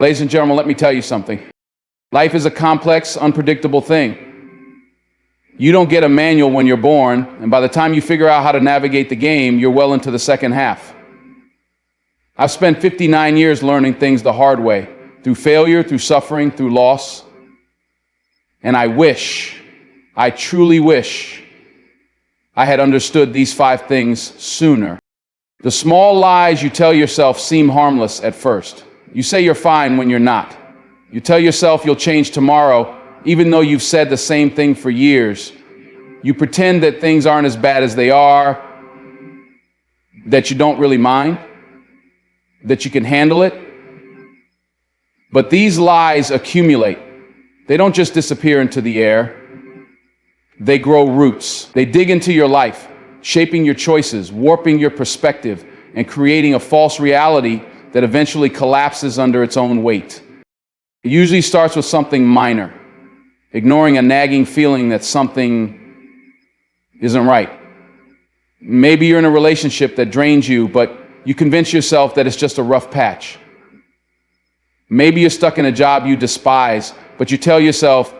Ladies and gentlemen, let me tell you something. Life is a complex, unpredictable thing. You don't get a manual when you're born, and by the time you figure out how to navigate the game, you're well into the second half. I've spent 59 years learning things the hard way, through failure, through suffering, through loss. And I truly wish, I had understood these 5 things sooner. The small lies you tell yourself seem harmless at first. You say you're fine when you're not. You tell yourself you'll change tomorrow, even though you've said the same thing for years. You pretend that things aren't as bad as they are, that you don't really mind, that you can handle it. But these lies accumulate. They don't just disappear into the air. They grow roots. They dig into your life, shaping your choices, warping your perspective, and creating a false reality that eventually collapses under its own weight. It usually starts with something minor, ignoring a nagging feeling that something isn't right. Maybe you're in a relationship that drains you, but you convince yourself that it's just a rough patch. Maybe you're stuck in a job you despise, but you tell yourself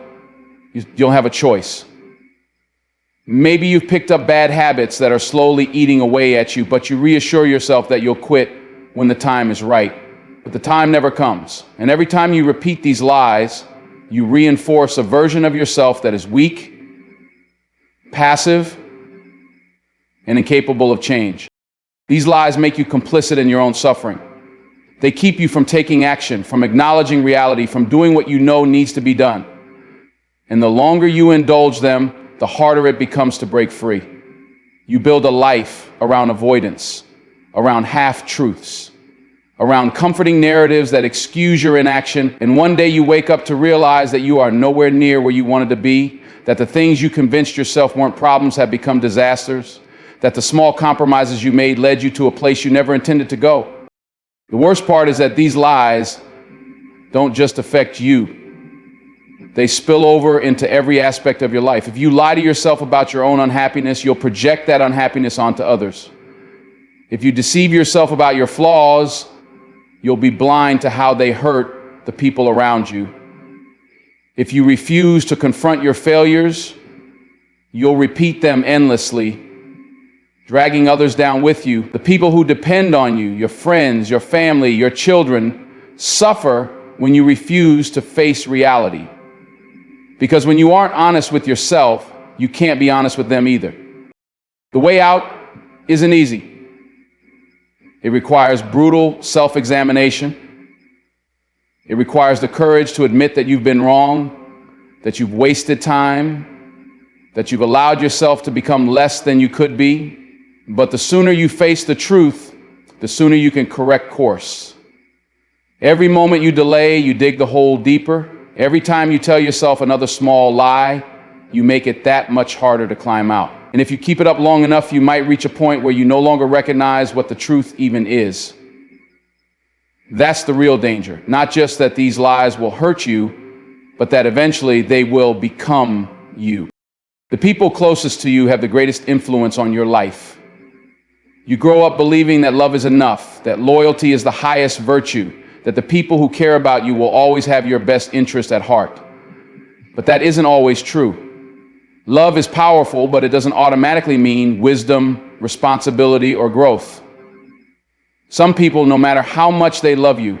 you don't have a choice. Maybe you've picked up bad habits that are slowly eating away at you, but you reassure yourself that you'll quit when the time is right. But the time never comes. And every time you repeat these lies, you reinforce a version of yourself that is weak, passive, and incapable of change. These lies make you complicit in your own suffering. They keep you from taking action, from acknowledging reality, from doing what you know needs to be done. And the longer you indulge them, the harder it becomes to break free. You build a life around avoidance, around half-truths, around comforting narratives that excuse your inaction, and one day you wake up to realize that you are nowhere near where you wanted to be, that the things you convinced yourself weren't problems have become disasters, that the small compromises you made led you to a place you never intended to go. The worst part is that these lies don't just affect you. They spill over into every aspect of your life. If you lie to yourself about your own unhappiness, you'll project that unhappiness onto others. If you deceive yourself about your flaws, you'll be blind to how they hurt the people around you. If you refuse to confront your failures, you'll repeat them endlessly, dragging others down with you. The people who depend on you, your friends, your family, your children, suffer when you refuse to face reality. Because when you aren't honest with yourself, you can't be honest with them either. The way out isn't easy. It requires brutal self-examination. It requires the courage to admit that you've been wrong, that you've wasted time, that you've allowed yourself to become less than you could be. But the sooner you face the truth, the sooner you can correct course. Every moment you delay, you dig the hole deeper. Every time you tell yourself another small lie, you make it that much harder to climb out. And if you keep it up long enough, you might reach a point where you no longer recognize what the truth even is. That's the real danger. Not just that these lies will hurt you, but that eventually they will become you. The people closest to you have the greatest influence on your life. You grow up believing that love is enough, that loyalty is the highest virtue, that the people who care about you will always have your best interest at heart. But that isn't always true. Love is powerful, but it doesn't automatically mean wisdom, responsibility, or growth. Some people, no matter how much they love you,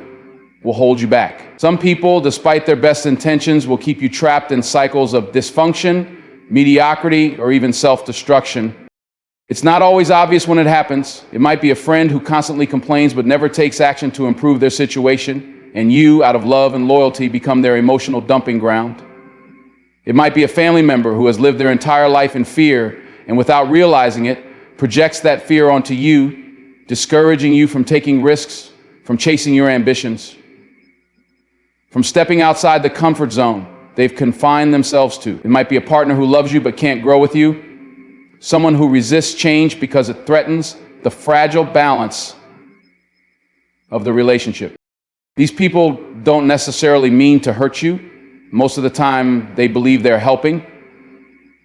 will hold you back. Some people, despite their best intentions, will keep you trapped in cycles of dysfunction, mediocrity, or even self-destruction. It's not always obvious when it happens. It might be a friend who constantly complains but never takes action to improve their situation, and you, out of love and loyalty, become their emotional dumping ground. It might be a family member who has lived their entire life in fear and, without realizing it, projects that fear onto you, discouraging you from taking risks, from chasing your ambitions, from stepping outside the comfort zone they've confined themselves to. It might be a partner who loves you but can't grow with you, someone who resists change because it threatens the fragile balance of the relationship. These people don't necessarily mean to hurt you. Most of the time, they believe they're helping.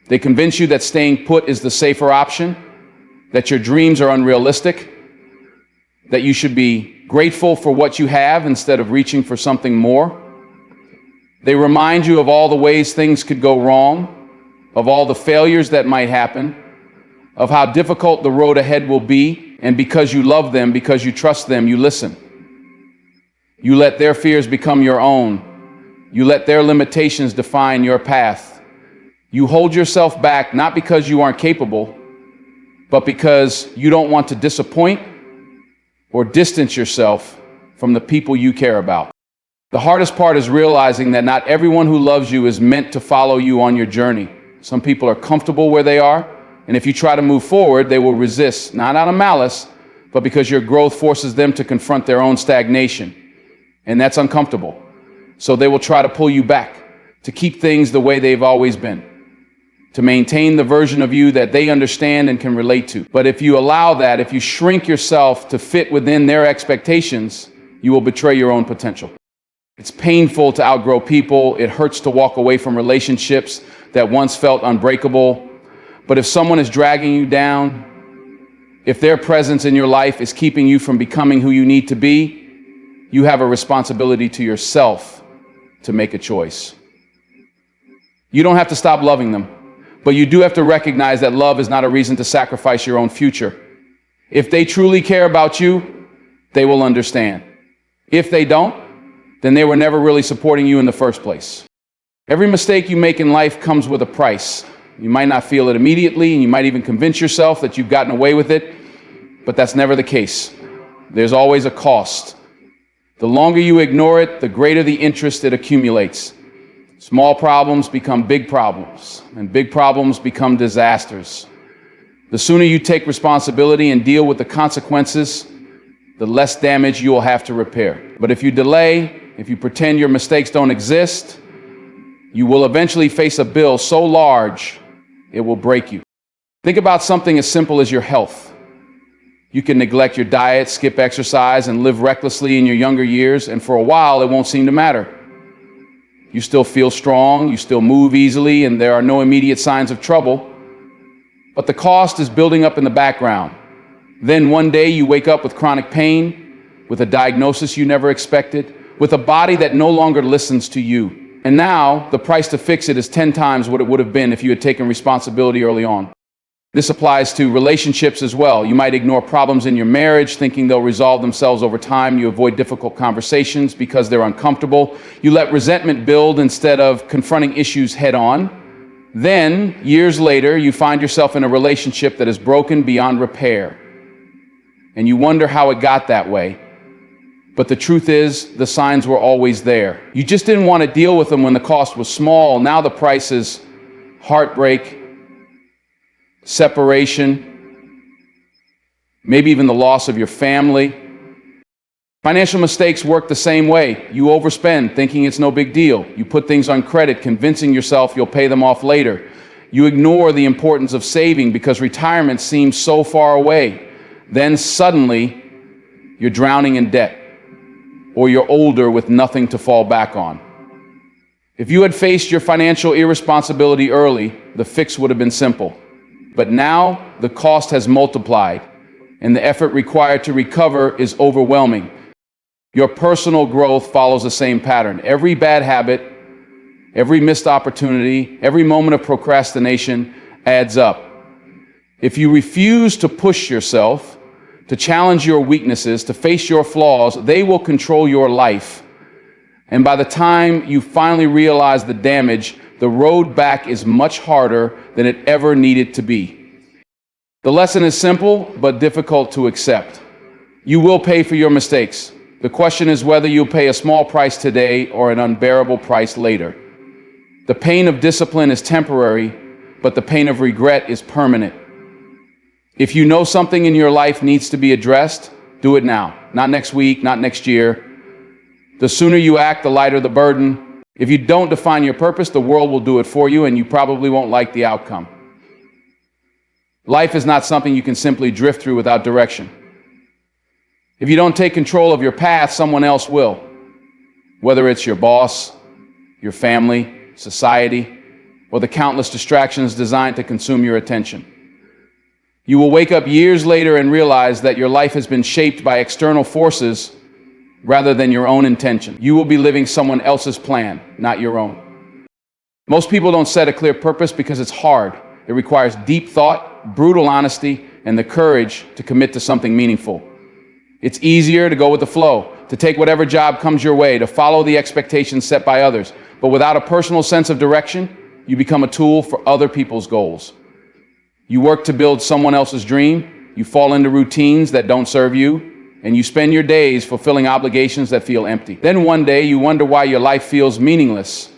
They convince you that staying put is the safer option, that your dreams are unrealistic, that you should be grateful for what you have instead of reaching for something more. They remind you of all the ways things could go wrong, of all the failures that might happen, of how difficult the road ahead will be, and because you love them, because you trust them, you listen. You let their fears become your own. You let their limitations define your path. You hold yourself back not because you aren't capable, but because you don't want to disappoint or distance yourself from the people you care about. The hardest part is realizing that not everyone who loves you is meant to follow you on your journey. Some people are comfortable where they are, and if you try to move forward, they will resist, not out of malice, but because your growth forces them to confront their own stagnation. And that's uncomfortable. So they will try to pull you back, to keep things the way they've always been, to maintain the version of you that they understand and can relate to. But if you allow that, if you shrink yourself to fit within their expectations, you will betray your own potential. It's painful to outgrow people. It hurts to walk away from relationships that once felt unbreakable. But if someone is dragging you down, if their presence in your life is keeping you from becoming who you need to be, you have a responsibility to yourself to make a choice. You don't have to stop loving them, but you do have to recognize that love is not a reason to sacrifice your own future. If they truly care about you, they will understand. If they don't, then they were never really supporting you in the first place. Every mistake you make in life comes with a price. You might not feel it immediately, and you might even convince yourself that you've gotten away with it, but that's never the case. There's always a cost. The longer you ignore it, the greater the interest it accumulates. Small problems become big problems, and big problems become disasters. The sooner you take responsibility and deal with the consequences, the less damage you will have to repair. But if you delay, if you pretend your mistakes don't exist, you will eventually face a bill so large it will break you. Think about something as simple as your health. You can neglect your diet, skip exercise, and live recklessly in your younger years, and for a while it won't seem to matter. You still feel strong, you still move easily, and there are no immediate signs of trouble. But the cost is building up in the background. Then one day you wake up with chronic pain, with a diagnosis you never expected, with a body that no longer listens to you. And now the price to fix it is 10 times what it would have been if you had taken responsibility early on. This applies to relationships as well. You might ignore problems in your marriage, thinking they'll resolve themselves over time. You avoid difficult conversations because they're uncomfortable. You let resentment build instead of confronting issues head on. Then, years later, you find yourself in a relationship that is broken beyond repair. And you wonder how it got that way. But the truth is, the signs were always there. You just didn't want to deal with them when the cost was small. Now the price is heartbreak, separation, maybe even the loss of your family. Financial mistakes work the same way. You overspend, thinking it's no big deal. You put things on credit, convincing yourself you'll pay them off later. You ignore the importance of saving because retirement seems so far away. Then suddenly, you're drowning in debt, or you're older with nothing to fall back on. If you had faced your financial irresponsibility early, the fix would have been simple. But now the cost has multiplied, and the effort required to recover is overwhelming. Your personal growth follows the same pattern. Every bad habit, every missed opportunity, every moment of procrastination adds up. If you refuse to push yourself, to challenge your weaknesses, to face your flaws, they will control your life. And by the time you finally realize the damage, the road back is much harder than it ever needed to be. The lesson is simple, but difficult to accept. You will pay for your mistakes. The question is whether you'll pay a small price today or an unbearable price later. The pain of discipline is temporary, but the pain of regret is permanent. If you know something in your life needs to be addressed, do it now. Not next week, not next year. The sooner you act, the lighter the burden. If you don't define your purpose, the world will do it for you, and you probably won't like the outcome. Life is not something you can simply drift through without direction. If you don't take control of your path, someone else will. Whether it's your boss, your family, society, or the countless distractions designed to consume your attention. You will wake up years later and realize that your life has been shaped by external forces rather than your own intention. You will be living someone else's plan, not your own. Most people don't set a clear purpose because it's hard. It requires deep thought, brutal honesty, and the courage to commit to something meaningful. It's easier to go with the flow, to take whatever job comes your way, to follow the expectations set by others. But without a personal sense of direction, you become a tool for other people's goals. You work to build someone else's dream, you fall into routines that don't serve you, and you spend your days fulfilling obligations that feel empty. Then one day you wonder why your life feels meaningless.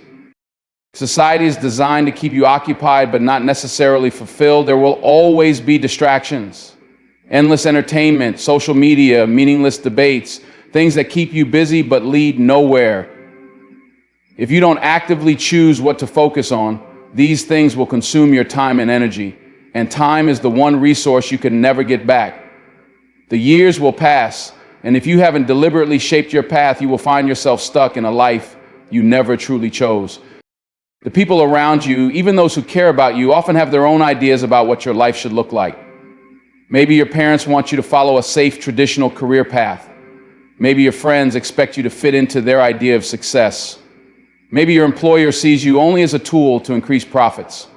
Society is designed to keep you occupied but not necessarily fulfilled. There will always be distractions, endless entertainment, social media, meaningless debates, things that keep you busy but lead nowhere. If you don't actively choose what to focus on, these things will consume your time and energy. And time is the one resource you can never get back. The years will pass, and if you haven't deliberately shaped your path, you will find yourself stuck in a life you never truly chose. The people around you, even those who care about you, often have their own ideas about what your life should look like. Maybe your parents want you to follow a safe, traditional career path. Maybe your friends expect you to fit into their idea of success. Maybe your employer sees you only as a tool to increase profits.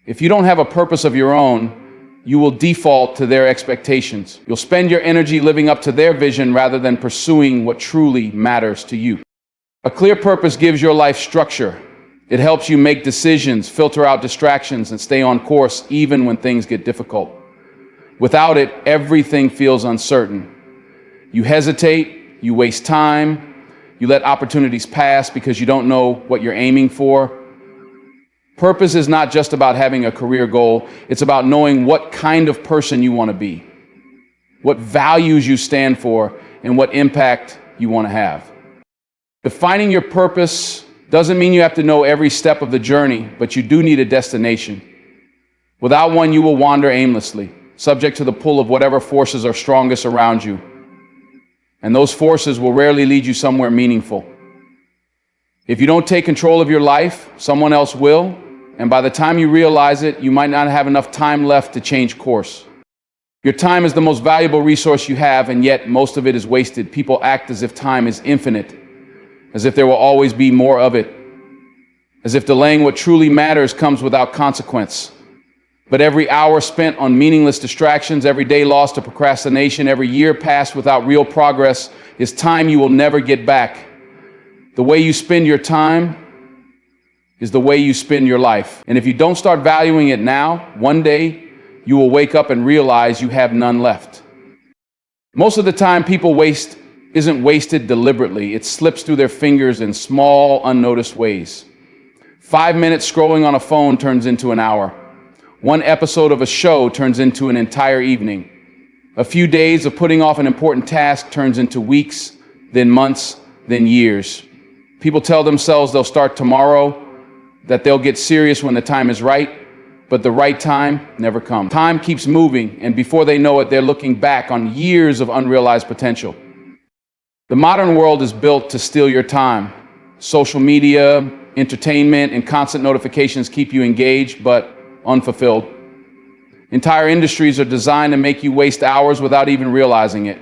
If you don't have a purpose of your own, you will default to their expectations. You'll spend your energy living up to their vision rather than pursuing what truly matters to you. A clear purpose gives your life structure. It helps you make decisions, filter out distractions, and stay on course even when things get difficult. Without it, everything feels uncertain. You hesitate, you waste time, you let opportunities pass because you don't know what you're aiming for. Purpose is not just about having a career goal, it's about knowing what kind of person you want to be, what values you stand for, and what impact you want to have. Defining your purpose doesn't mean you have to know every step of the journey, but you do need a destination. Without one, you will wander aimlessly, subject to the pull of whatever forces are strongest around you. And those forces will rarely lead you somewhere meaningful. If you don't take control of your life, someone else will, and by the time you realize it, you might not have enough time left to change course. Your time is the most valuable resource you have, and yet most of it is wasted. People act as if time is infinite, as if there will always be more of it, as if delaying what truly matters comes without consequence. But every hour spent on meaningless distractions, every day lost to procrastination, every year passed without real progress is time you will never get back. The way you spend your time is the way you spend your life. And if you don't start valuing it now, one day you will wake up and realize you have none left. Most of the time people waste isn't wasted deliberately. It slips through their fingers in small, unnoticed ways. 5 minutes scrolling on a phone turns into an hour. One episode of a show turns into an entire evening. A few days of putting off an important task turns into weeks, then months, then years. People tell themselves they'll start tomorrow, that they'll get serious when the time is right, but the right time never comes. Time keeps moving, and before they know it, they're looking back on years of unrealized potential. The modern world is built to steal your time. Social media, entertainment, and constant notifications keep you engaged, but unfulfilled. Entire industries are designed to make you waste hours without even realizing it.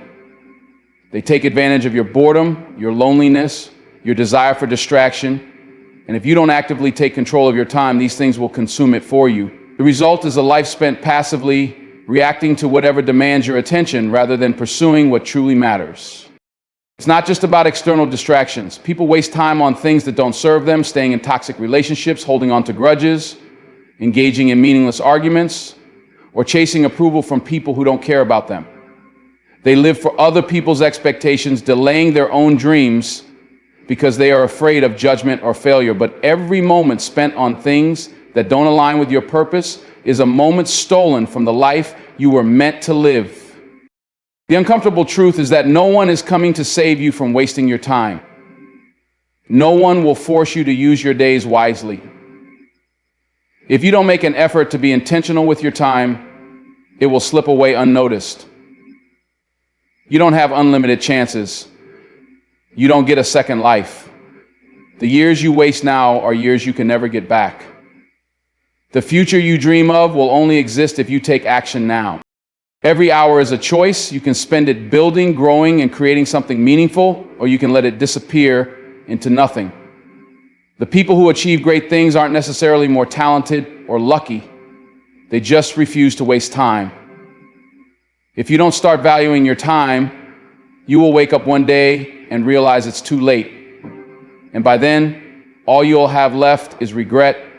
They take advantage of your boredom, your loneliness, your desire for distraction, and if you don't actively take control of your time, these things will consume it for you. The result is a life spent passively reacting to whatever demands your attention rather than pursuing what truly matters. It's not just about external distractions. People waste time on things that don't serve them, staying in toxic relationships, holding on to grudges, engaging in meaningless arguments, or chasing approval from people who don't care about them. They live for other people's expectations, delaying their own dreams because they are afraid of judgment or failure. But every moment spent on things that don't align with your purpose is a moment stolen from the life you were meant to live. The uncomfortable truth is that no one is coming to save you from wasting your time. No one will force you to use your days wisely. If you don't make an effort to be intentional with your time, it will slip away unnoticed. You don't have unlimited chances. You don't get a second life. The years you waste now are years you can never get back. The future you dream of will only exist if you take action now. Every hour is a choice. You can spend it building, growing, and creating something meaningful, or you can let it disappear into nothing. The people who achieve great things aren't necessarily more talented or lucky. They just refuse to waste time. If you don't start valuing your time, you will wake up one day and realize it's too late. And by then, all you'll have left is regret